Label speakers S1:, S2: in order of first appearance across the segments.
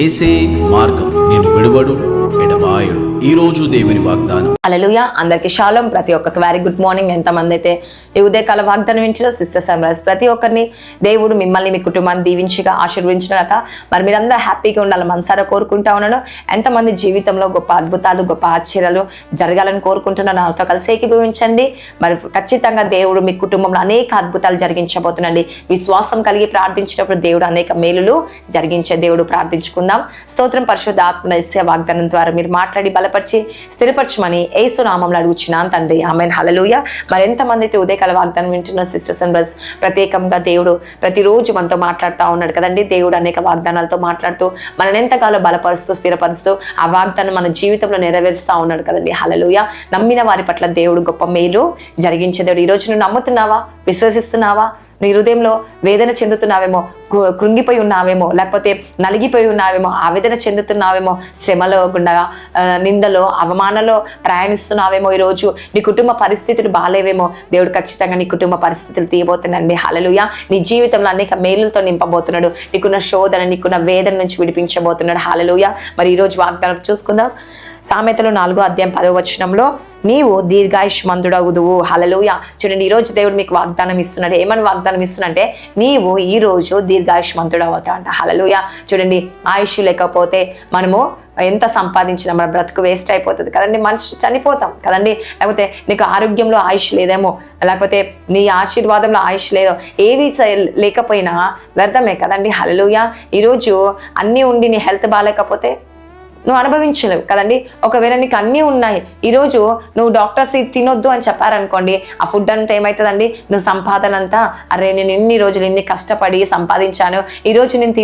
S1: ఏసే మార్గం నిన్ను విడువడు ఎడబాయడు. ఈ రోజు దేవుని వాగ్దానం.
S2: హల్లెలూయా. అందరికీ షాలోమ్. ప్రతి ఒక్కరికి వెరీ గుడ్ మార్నింగ్. ఎంతమంది అయితే ఈ ఉదయకాల వాగ్దానం వింటారో సిస్టర్ సన్రైజ్ ప్రతి ఒక్కరిని దేవుడు మిమ్మల్ని మీ కుటుంబాన్ని దీవించిగా ఆశీర్వదించినాక మరి మీరందరూ హ్యాపీగా ఉండాలి మనసారా కోరుకుంటా ఉన్నాను. ఎంతమంది జీవితంలో గొప్ప అద్భుతాలు గొప్ప ఆశ్చర్యాలు జరగాలని కోరుకుంటున్నాను. నాతో కలిసి ఏకీభవించండి. మరి ఖచ్చితంగా దేవుడు మీ కుటుంబంలో అనేక అద్భుతాలు జరిగించబోతున్నాండి. విశ్వాసం కలిగి ప్రార్థించినప్పుడు దేవుడు అనేక మేలులు జరిగించే దేవుడు. ప్రార్థించుకుందాం. స్తోత్రం. పరిశుద్ధ ఆత్మ యేసయ్య వాగ్దానం ద్వారా మీరు మాట్లాడి బలపరిచి స్థిరపరచమని యేసు నామములో అడుగుచున్నాను తండ్రి. ఆమేన్. హల్లెలూయా. మరి ఎంతమంది అయితే ఉదయకాల వాగ్దానం వింటున్న సిస్టర్స్ అండ్ బ్రదర్స్ ప్రత్యేకంగా దేవుడు ప్రతిరోజు మనతో మాట్లాడుతూ ఉన్నాడు కదండి. దేవుడు అనేక వాగ్దానాలతో మాట్లాడుతూ మనని ఎంతకాలం బలపరుస్తూ స్థిరపరుస్తూ ఆ వాగ్దానం మన జీవితంలో నెరవేరుస్తూ ఉన్నాడు కదండి. హల్లెలూయా. నమ్మిన వారి పట్ల దేవుడు గొప్ప మేలు జరిగించే దేవుడు. ఈరోజు నువ్వు నమ్ముతున్నావా? విశ్వసిస్తున్నావా? నీ హృదయంలో వేదన చెందుతున్నావేమో, కృంగిపోయి ఉన్నావేమో, లేకపోతే నలిగిపోయి ఉన్నావేమో, ఆవేదన చెందుతున్నావేమో, శ్రమలో గుండా నిందలో అవమానంలో ప్రయాణిస్తున్నావేమో, ఈరోజు నీ కుటుంబ పరిస్థితులు బాగాలేవేమో, దేవుడు ఖచ్చితంగా నీ కుటుంబ పరిస్థితులు తీయబోతున్నాడండి. హల్లెలూయా. నీ జీవితంలో అనేక మేలులతో నింపబోతున్నాడు. నీకున్న శోధన, నీకున్న వేదన నుంచి విడిపించబోతున్నాడు. హల్లెలూయా. మరి ఈరోజు వాగ్దానం చూసుకుందాం. సామెతలు 4:10 నీవు దీర్ఘాయుష్మంతుడవుదువు. హల్లెలూయా. చూడండి, ఈరోజు దేవుడు మీకు వాగ్దానం ఇస్తున్నాడు. ఏమని వాగ్దానం ఇస్తున్నంటే నీవు ఈరోజు దీర్ఘాయుష్మంతుడు అంట. హల్లెలూయా. చూడండి, ఆయుష్ లేకపోతే మనము ఎంత సంపాదించినా మన బ్రతుకు వేస్ట్ అయిపోతుంది కదండి. మనిషి చనిపోతాం కదండి. లేకపోతే నీకు ఆరోగ్యంలో ఆయుష్ లేదేమో, లేకపోతే నీ ఆశీర్వాదంలో ఆయుష్ లేదో, ఏవి లేకపోయినా వ్యర్థమే కదండి. హల్లెలూయా. ఈరోజు అన్నీ ఉండి నీ హెల్త్ బాగాలేకపోతే నువ్వు అనుభవించలేవు కదండి. ఒకవేళ నీకు అన్నీ ఉన్నాయి, ఈరోజు నువ్వు డాక్టర్స్ ఇది తినొద్దు అని చెప్పారనుకోండి, ఆ ఫుడ్ అంతా ఏమవుతుందండి? నువ్వు సంపాదన అంతా, అరే నేను ఇన్ని రోజులు ఇన్ని కష్టపడి సంపాదించాను, ఈరోజు నేను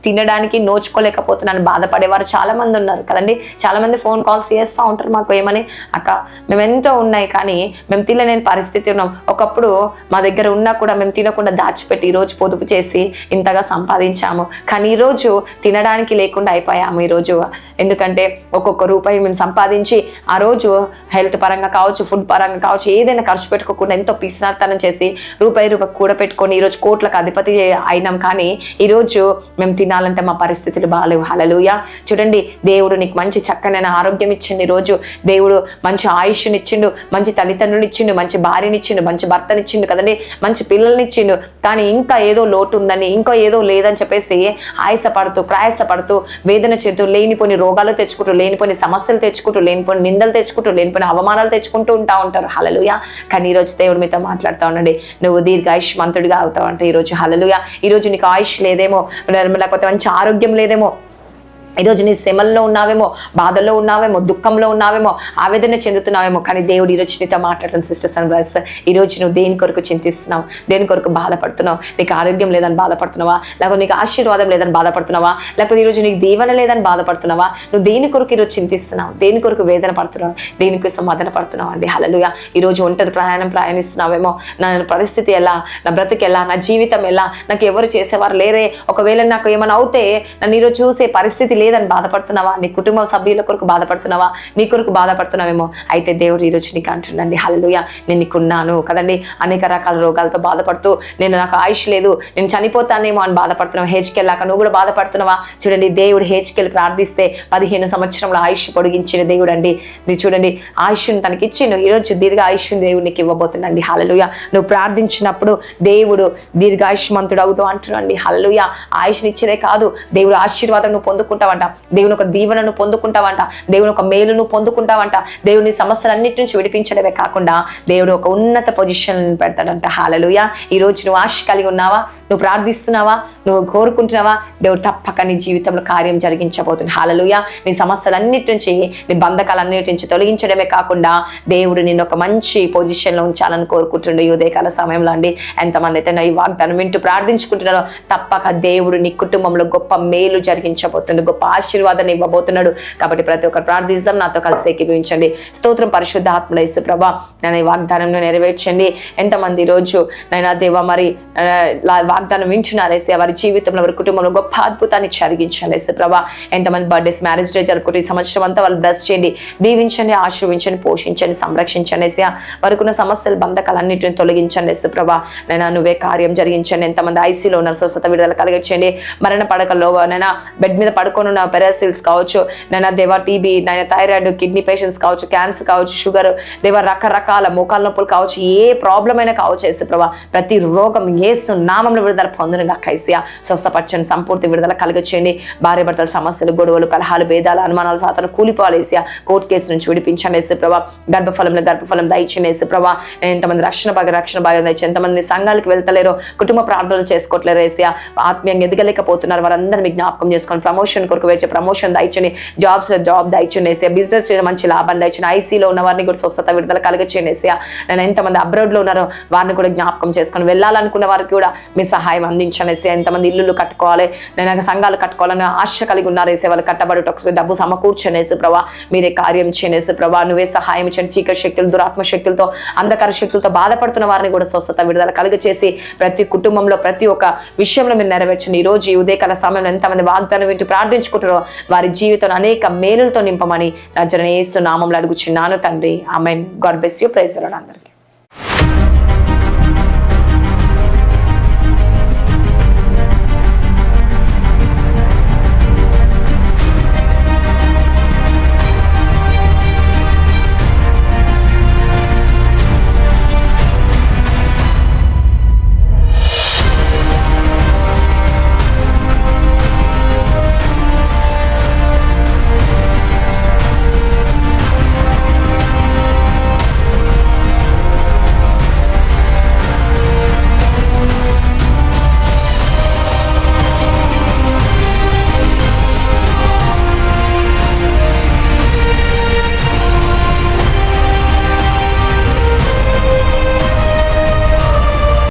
S2: తినడానికి నోచుకోలేకపోతున్నాను బాధపడేవారు చాలా మంది ఉన్నారు కదండి. చాలా మంది ఫోన్ కాల్స్ చేస్తూ ఉంటారు మాకు, ఏమని, అక్క మేము ఎంతో ఉన్నాయి కానీ మేము తినలేని పరిస్థితి ఉన్నాం. ఒకప్పుడు మా దగ్గర ఉన్నా కూడా మేము తినకుండా దాచిపెట్టి ఈరోజు పొదుపు చేసి ఇంతగా సంపాదించాము, కానీ ఈరోజు తినడానికి లేకుండా అయిపోయాము ఈరోజు. ఎందుకంటే ఒక్కొక్క రూపాయి మేము సంపాదించి ఆ రోజు హెల్త్ పరంగా కావచ్చు, ఫుడ్ పరంగా కావచ్చు, ఏదైనా ఖర్చు పెట్టుకోకుండా ఎంతో పిసినార్తనం చేసి రూపాయి కూడబెట్టుకొని ఈరోజు కోట్లకు అధిపతి అయినాం. కానీ ఈరోజు మేము తినాలంటే మా పరిస్థితులు బాగాలేవు. హల్లెలూయా. చూడండి, దేవుడు నీకు మంచి చక్కనైన ఆరోగ్యం ఇచ్చిండు. ఈరోజు దేవుడు మంచి ఆయుష్ని ఇచ్చిండు, మంచి తల్లిదండ్రులు ఇచ్చిండు, మంచి భార్యని ఇచ్చిండు, మంచి భర్తనిచ్చిండు కదండి, మంచి పిల్లల్ని ఇచ్చిండు. కానీ ఇంకా ఏదో లోటు ఉందని, ఇంకా ఏదో లేదని చెప్పేసి ఆయాసపడుతూ ప్రయాసపడుతూ వేదన చేస్తూ లేనిపోని రోగాలు తెచ్చుకుంటూ, లేనిపోని సమస్యలు తెచ్చుకుంటూ, లేనిపోని నిందలు తెచ్చుకుంటూ, లేనిపోని అవమానాలు తెచ్చుకుంటూ ఉంటారు. హల్లెలూయా. కానీ ఈరోజు దేవుడు మీతో మాట్లాడుతూ ఉండండి, నువ్వు దీర్ఘాయుష్మంతుడిగా అవుతావు అంటే ఈరోజు. హల్లెలూయా. ఈరోజు నీకు ఆయుష్ లేదేమో, లేకపోతే మంచి ఆరోగ్యం లేదేమో, ఈరోజు నీ శ్రమల్లో ఉన్నావేమో, బాధల్లో ఉన్నావేమో, దుఃఖంలో ఉన్నావేమో, ఆవేదన చెందుతున్నావేమో, కానీ దేవుడు ఈరోజు నీతో మాట్లాడుతున్న సిస్టర్స్ అండ్ బ్రదర్స్, ఈరోజు నువ్వు దేని కొరకు చింతిస్తున్నావు, దేని కొరకు బాధపడుతున్నావు? నీకు ఆరోగ్యం లేదని బాధపడుతున్నావా? లేకపోతే నీకు ఆశీర్వాదం లేదని బాధపడుతున్నావా? లేకపోతే ఈరోజు నీకు దీవెన లేదని బాధపడుతున్నావా? నువ్వు దేని కొరకు ఈరోజు చింతిస్తున్నావు? దేని కొరకు వేదన పడుతున్నావు? దేనికోసం మదన పడుతున్నావు అండి? హల్లెలూయా. ఈరోజు ఒంటరి ప్రయాణిస్తున్నావేమో, నా పరిస్థితి ఎలా, నా బ్రతుకు ఎలా, నా జీవితం ఎలా, నాకు ఎవరు చేసేవారు లేరే, ఒకవేళ నాకు ఏమైనా అవుతే నన్ను ఈరోజు చూసే పరిస్థితి లేదని బాధపడుతున్నావా? నీ కుటుంబ సభ్యుల కొరకు బాధపడుతున్నావా? నీ కొరకు బాధపడుతున్నావేమో. అయితే దేవుడు ఈరోజు నీకు అంటుండండి, హల్లెలూయా, నేను నీకున్నాను కదండి. అనేక రకాల రోగాలతో బాధపడుతూ నాకు ఆయుష్ లేదు, నేను చనిపోతానేమో అని బాధపడుతున్నావు. హెచ్కెళ్ళాక నువ్వు కూడా బాధపడుతున్నావా? చూడండి, దేవుడు హెచ్కెళ్ళి ప్రార్థిస్తే 15 సంవత్సరంలో ఆయుష్ పొడిగించిన దేవుడు అండి. మీరు చూడండి, ఆయుష్ను తనకి ఇచ్చిండు. ఈరోజు దీర్ఘ ఆయుష్ను దేవుడు నీకు ఇవ్వబోతుండండి. హల్లెలూయా. నువ్వు ప్రార్థించినప్పుడు దేవుడు దీర్ఘాయుష్మంతుడు అవుతావు అంటున్నాండి. హల్లెలూయా. ఆయుష్ని ఇచ్చేదే కాదు, దేవుడు ఆశీర్వాదం నువ్వు పొందుకుంటావంట, దేవుని ఒక దీవెనను పొందుకుంటావంట, దేవుని ఒక మేలును పొందుకుంటావంట, దేవుని సమస్యలన్నిటి నుంచి విడిపించడమే కాకుండా దేవుడు ఒక ఉన్నత పొజిషన్ పెడతాడంట. హల్లెలూయా. ఈరోజు నువ్వు ఆశ కలిగి ఉన్నావా? నువ్వు ప్రార్థిస్తున్నావా? నువ్వు కోరుకుంటున్నావా? దేవుడు తప్పక నీ జీవితంలో కార్యం జరిగించబోతుంది. హల్లెలూయా. నీ సమస్యలన్నిటి నుంచి, నీ బంధకాలన్నిటి నుంచి తొలగించడమే కాకుండా దేవుడు నిన్ను ఒక మంచి పొజిషన్లో ఉంచాలని కోరుకుంటుండే ఈ ఉదయకాల సమయంలో అండి. ఎంతమంది అయితే ఈ వాగ్దానం వింటూ ప్రార్థించుకుంటున్నారో తప్పక దేవుడు నీ కుటుంబంలో గొప్ప మేలు జరిగించబోతుంది, గొప్ప ఆశీర్వాదాన్ని ఇవ్వబోతున్నాడు. కాబట్టి ప్రతి ఒక్కరు ప్రార్థిస్తాం, నాతో కలిసి ఏకీభవించండి. స్తోత్రం. పరిశుద్ధ ఆత్మ యేసు ప్రభువా, నేను ఈ వాగ్దానంలో నెరవేర్చండి. ఎంతమంది ఈరోజు నైనా దేవా మరి వాగ్దానం వింటున్నారేసే, వారి జీవితంలో వారి కుటుంబంలో గొప్ప అద్భుతాన్ని జరిగించండి యేసు ప్రభువా. ఎంతమంది బర్త్డేస్, మ్యారేజ్ డే జరుపుకుంటే ఈ సంవత్సరం అంతా వాళ్ళు బ్లెస్ చేయండి, దీవించండి, ఆశీర్వించండి, పోషించండి, సంరక్షించండి యేసయ్యా. వారికి ఉన్న సమస్యలు బంధకాలన్నింటిని తొలగించండి యేసు ప్రభువా. నైనా నువ్వే కార్యం జరిగించండి. ఎంతమంది ఐసీలో ఉన్నారు, స్వస్థత విడుదల కలిగించండి. మరణ పడకల్లో నైనా బెడ్ మీద పడుకొని పడుకొని ఉన్న పెరాసిల్స్ కావచ్చు, నైనా దేవా టీబీ, నైనా థైరాయిడ్, కిడ్నీ పేషెంట్స్ కావచ్చు, క్యాన్సర్ కావచ్చు, షుగర్ దేవా, రకరకాల మోకాళ్ళ నొప్పులు కావచ్చు, ఏ ప్రాబ్లం అయినా కావచ్చు యేసుప్రభా, ప్రతి రోగం యేసు నామములో విడుదల పొందును గాక యేసయ్యా. స్వస్థపరచండి, సంపూర్తి విడుదల కలుగచేయండి. భార్య భర్తల సమస్యలు, గొడవలు, కలహాలు, భేదాలు, అనుమానాలు, సాతాను కూలిపోవాలి యేసయ్యా. కోర్టు కేసు నుంచి విడిపించండి యేసుప్రభా. గర్భఫలం దయచేయండి యేసుప్రభా. ఎంతమంది రక్షణ భాగ్యం దయచేయండి. ఎంతమంది సంఘాలకు వెళ్తలేరో, కుటుంబ ప్రార్థనలు చేసుకోవట్లేరు యేసయ్యా, ఆత్మీయంగా ఎదగలేకపోతున్నారు, వారందరూ మీకు జ్ఞాపకం చేసుకోండి. ప్రమోషన్ కొరకు వేచే ప్రమోషన్ దయచేయండి. జాబ్ దయచేయండి యేసయ్యా. బిజినెస్ మంచి లాభాన్ని దయచేయండి. ఐసీలో ఉన్న వారిని కూడా స్వస్థత విడుదల కలుగచేయండి యేసయ్యా. నేను ఎంతమంది అబ్రాడ్ లో ఉన్నారో వారిని కూడా జ్ఞాపకం చేసుకొని, వెళ్ళాలనుకున్న వారికి కూడా మీ సహాయం అందించండి యేసయ్యా. ఎంతమంది ఇల్లు కట్టుకోవాలి, నేను సంఘాలు కట్టుకోవాలని ఆశ కలిగి ఉన్నారు యేసయ్యా, వాళ్ళు కట్టబడుటకు డబ్బు సమకూర్చండి యేసుప్రభా. మీరే కార్యం చేయండి యేసుప్రభా. నువ్వే సహాయం ఇచ్చండి. చీకటి శక్తులు, దురాత్మ శక్తులతో, అంధకార శక్తులతో బాధపడుతున్న వారిని కూడా స్వస్థత విడుదల కలుగచేసి ప్రతి కుటుంబంలో ప్రతి ఒక్క విషయంలో మీరు నెరవేర్చండి. ఈ రోజు ఈ ఉదయకాల సమయంలో ఎంతమంది వాగ్దానం వింటూ ప్రార్థించుకుంటారో వారి జీవితంలో అనేక మేలులతో నింపమని నజరేయుని యేసు నామములో అడుగుచున్నాను తండ్రి. ఆమేన్. God bless you. Praise the Lord అందరికీ.